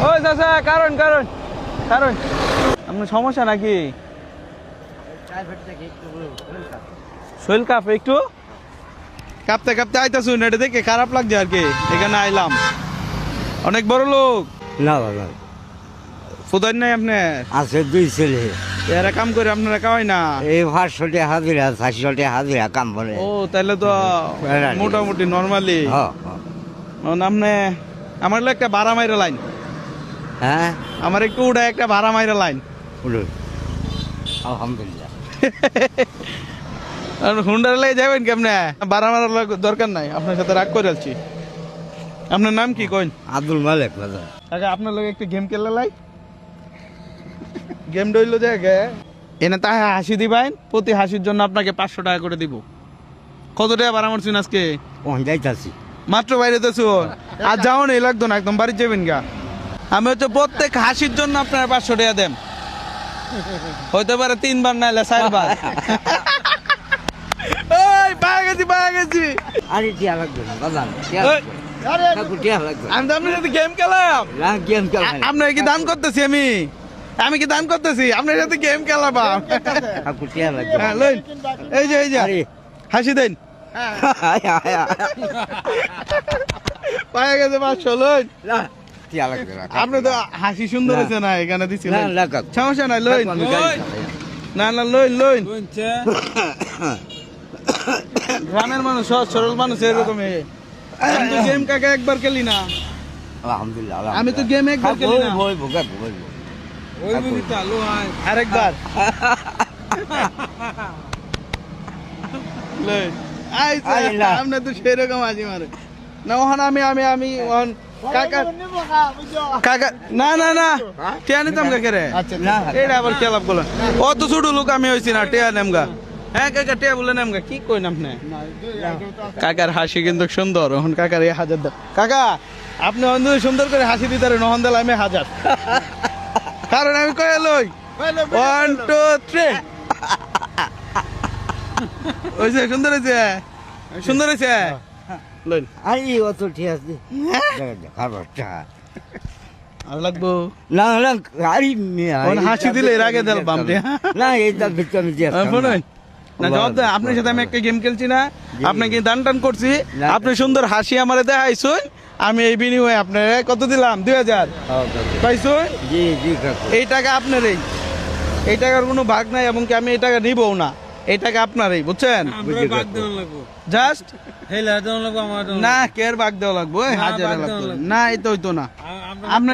ওই চাচা কারণ কারণ কারণ আপনার সমস্যা নাকি? শরীর কাঁপে একটু, কাঁপতে কাঁপতে আইতাছুন, এটা দেখে খারাপ লাগছে আর কি। এখানে আইলাম, অনেক বড় লোক না বাবা, ফুদার নাই আপনার? আছে 2 ছেলে। এরা কাম করে আপনারা কামাই না? এই 500 টাকা হাজিরা, 400 টাকা হাজিরা কাম করে। ও তাহলে তো মোটামুটি নর্মালি। আপনি আমার একটা ভাড়া মাইরা লাইন, হ্যাঁ আমার একটু উঠে একটা ভাড়া মাইরা লাইন। আলহামদুলিল্লাহ। হুন্ডার লেগে যাবেন কেমনে? ভাড়া মারার দরকার নাই, আপনার সাথে রাগ করে আছি। আপনার নাম কি কইন? আব্দুল মালিক বাবা। আচ্ছা আপনার লগে একটু গেম খেললে লাই। গেম ডইলো জায়গা এনে তাই হাসি দিবেন, প্রতি হাসির জন্য আপনাকে 500 টাকা করে দিব। কত টাকা ভাড়া মারছেন আজকে? ওই যাইতাছি মাত্র বাইরে তো আর যাও নেই, লাগতো না, একদম বাড়ি যাবেন গা। আমি হচ্ছে প্রত্যেক হাসির জন্য আপনার 500 টাকা দেন, হইতে পারে 3 বার নাইলে 4 বার। ওই পায়ে গেছি পায়ে গেছি। আরে টিয়া লাগবে না বাবা, টিয়া ওই, লাগবে, টিয়া লাগবে। আমি তো আপনার সাথে গেম খেলাম। না গেম খেলা, আপনার কি দান করতেছি? আমি কি দান করতেছি? আপনার সাথে গেম খেলাবা। কাকু টিয়া লাগবে। হ্যাঁ লইন, এই যে আরে হাসি দেন। পায়ে গেছে 500, লইন। না টিয়া লাগবে না। আপনি তো হাসি সুন্দর হয়েছে না, এখানে দিছি। না না কাকু, সমস্যা নাই, লইন। আমি গাড়ি না না লইন লইন। গ্রামের মানুষ, সহজ সরল মানুষ এরকমই। আমি তো গেম কাকা একবার খেলি না। আলহামদুলিল্লাহ। আমি তো গেম একবার খেলি না। বলবো কাকু, বলবো। আরেকবার লইন। আইলা। আপনি তো সেরকম হাসি মারে না। ওখানে আমি ওখান কাকা কাকা না না না টিয়া নিতাম কাকে রে। না এটা আবার খেলাপ করলেন, অত ছোট লোক আমি হয়েছি না, টিয়া নেমগা। হ্যাঁ কাকা টিয়া বলে নেমগা, কি কই নাম না। কাকার হাসি কিন্তু সুন্দর। এখন কাকার এই 1000 দাও। কাকা আপনি অন্য সুন্দর করে হাসি দিতে পারেন, নহন দিলে আমি 1000। কারণ আমি কয়ে লই 1 2 3। ওইছে সুন্দর হয়েছে, সুন্দর হয়েছে। লইন আরে অত ঠিক আছে। খাবার টাকা আর লাগবো না না, আরে হাসি দিলে এর আগে দিল বামতে। না এইটা ভিতরে দিয়ে শুনুন না, জবাব দেন। আপনার সাথে আমি একটা গেম খেলছি না, আপনাকে দান টান করছি, আপনি সুন্দর হাসি আমারে দেখাইছুন, আমি এই বিনিময়ে আপনার কত দিলাম? 2000 পাইছুন। জি জি কাকু, এই টাকা আপনারই, এই টাকার কোনো ভাগ নাই, এবং কি আমি এই টাকা নিবও না। এই টাকা আপনারই, বুঝছেন? জাস্ট না কেয়ার ভাগ দেওয়া লাগবো, 1000 লাগবে না, এই তো হইতো না। আপনার